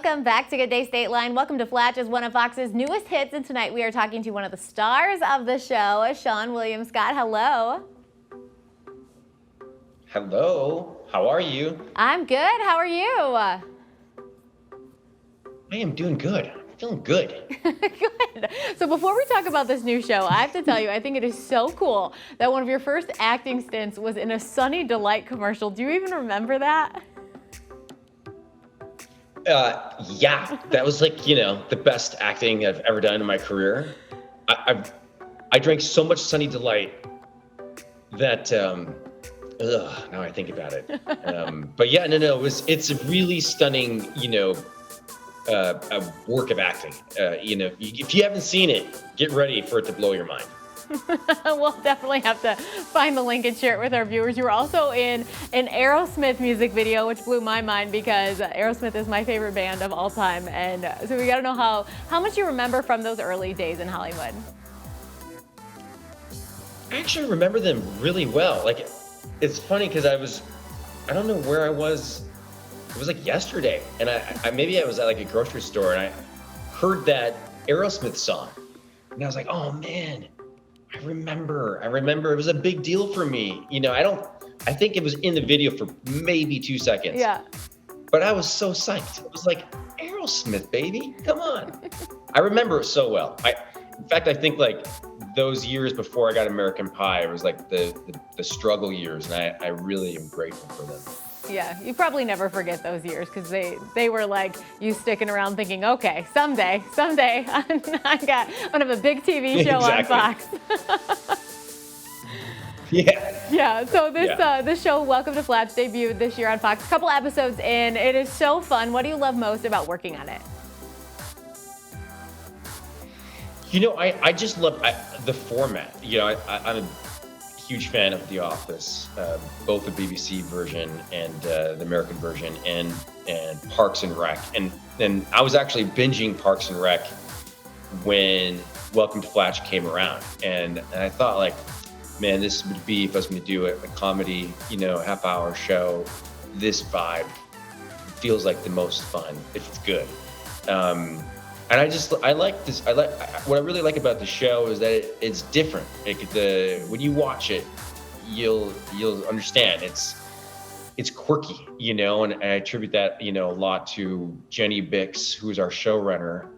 welcome back to Good Day State Line. Welcome to Flatch, is one of Fox's newest hits, and tonight we are talking to one of the stars of the show, Seann William Scott. Hello. Hello. How are you? I'm good. How are you? I am doing good. I'm feeling good. Good. So before we talk about this new show, I have to tell you, I think it is so cool that one of your first acting stints was in a Sunny Delight commercial. Do you even remember that? Yeah, that was like, the best acting I've ever done in my career. I drank so much Sunny Delight that, now I think about it. But yeah, no, it's a really stunning, a work of acting. If you haven't seen it, get ready for it to blow your mind. We'll definitely have to find the link and share it with our viewers. You were also in an Aerosmith music video, which blew my mind because Aerosmith is my favorite band of all time. And so we got to know how much you remember from those early days in Hollywood. I actually remember them really well. Like, it's funny because I don't know where I was. It was like yesterday. And maybe I was at like a grocery store and I heard that Aerosmith song. And I was like, oh man. I remember it was a big deal for me. I think it was in the video for maybe 2 seconds. Yeah. But I was so psyched. It was like, Aerosmith, baby, come on. I remember it so well. In fact, I think like those years before I got American Pie, it was like the struggle years. And I really am grateful for them. Yeah, you probably never forget those years because they were like you sticking around thinking, okay, someday, I'm gonna have a big TV show Exactly. on Fox. Yeah. Yeah. So this show, Welcome to Flatch, debuted this year on Fox. A couple episodes in, it is so fun. What do you love most about working on it? I just love the format. I'm a huge fan of The Office, both the BBC version and the American version, and Parks and Rec. And I was actually binging Parks and Rec when Welcome to Flatch came around, and I thought like, man, this would be, if I was going to do a comedy, half-hour show, this vibe feels like the most fun if it's good. And I like this. What I really like about the show is that it's different. When you watch it, you'll understand it's quirky, and I attribute that, a lot to Jenny Bix, who's our showrunner,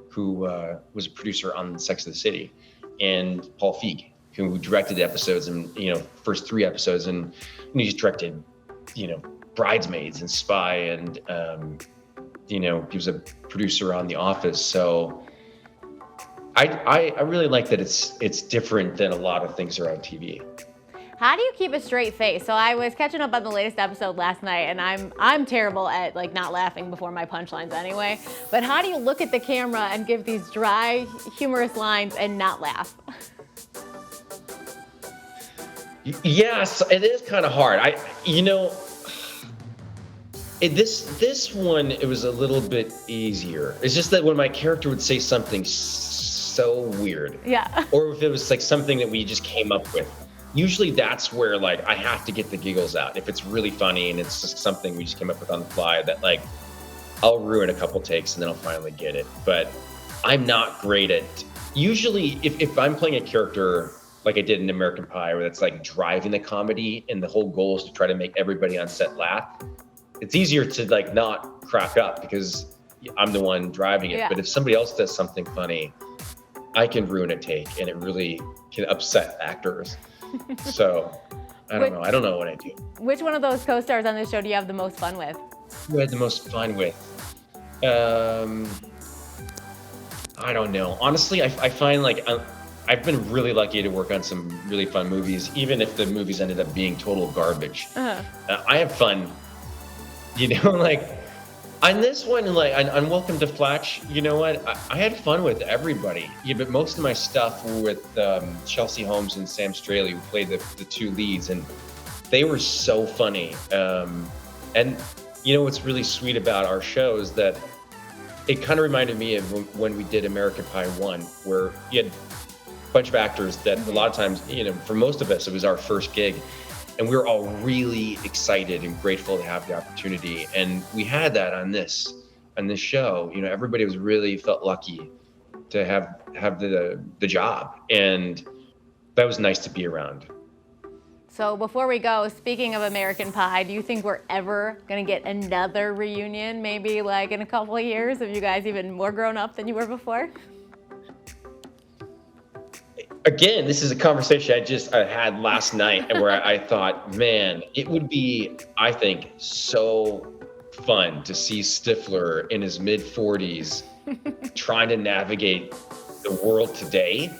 who was a producer on Sex and the City, and Paul Feig, who directed the episodes and first 3 episodes, and he's directed, Bridesmaids and Spy, and he was a producer on The Office. So I really like that it's different than a lot of things that are on TV. How do you keep a straight face? So I was catching up on the latest episode last night, and I'm terrible at like not laughing before my punchlines anyway. But how do you look at the camera and give these dry, humorous lines and not laugh? Yes, it is kind of hard. This one, it was a little bit easier. It's just that when my character would say something so weird, yeah, or if it was like something that we just came up with, usually that's where like I have to get the giggles out. If it's really funny and it's just something we just came up with on the fly, that like I'll ruin a couple takes and then I'll finally get it. But I'm not great at, usually if I'm playing a character like I did in American Pie, where that's like driving the comedy and the whole goal is to try to make everybody on set laugh, it's easier to like not crack up because I'm the one driving it. Yeah. But if somebody else does something funny, I can ruin a take and it really can upset actors. So I don't know what I do. Which one of those co-stars on this show do you have the most fun with? Who I had the most fun with? I don't know. Honestly, I find like I've been really lucky to work on some really fun movies, even if the movies ended up being total garbage. I have fun. Like on this one, like on Welcome to Flatch, you know what? I had fun with everybody. Yeah, but most of my stuff were with Chelsea Holmes and Sam Straley, who played the 2 leads, and they were so funny. And what's really sweet about our show is that it kind of reminded me of when we did American Pie 1, where you had a bunch of actors that a lot of times, for most of us, it was our first gig. And we were all really excited and grateful to have the opportunity. And we had that on this. on this show, you know, everybody was really felt lucky to have the job, and that was nice to be around. So before we go, speaking of American Pie, do you think we're ever gonna get another reunion? Maybe like in a couple of years, if you guys even more grown up than you were before? Again, this is a conversation I had last night where I thought, man, it would be, I think, so fun to see Stifler in his mid-40s trying to navigate the world today,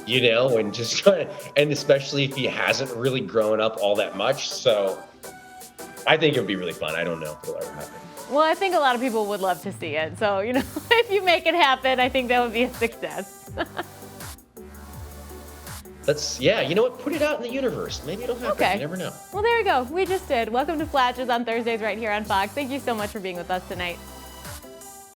you know, and just trying to, and especially if he hasn't really grown up all that much. So I think it would be really fun. I don't know if it'll ever happen. Well, I think a lot of people would love to see it. So, you know, if you make it happen, I think that would be a success. Yeah, you know what? Put it out in the universe. Maybe it'll happen. Okay. You never know. Well, there you go. We just did. Welcome to Flatches on Thursdays right here on Fox. Thank you so much for being with us tonight.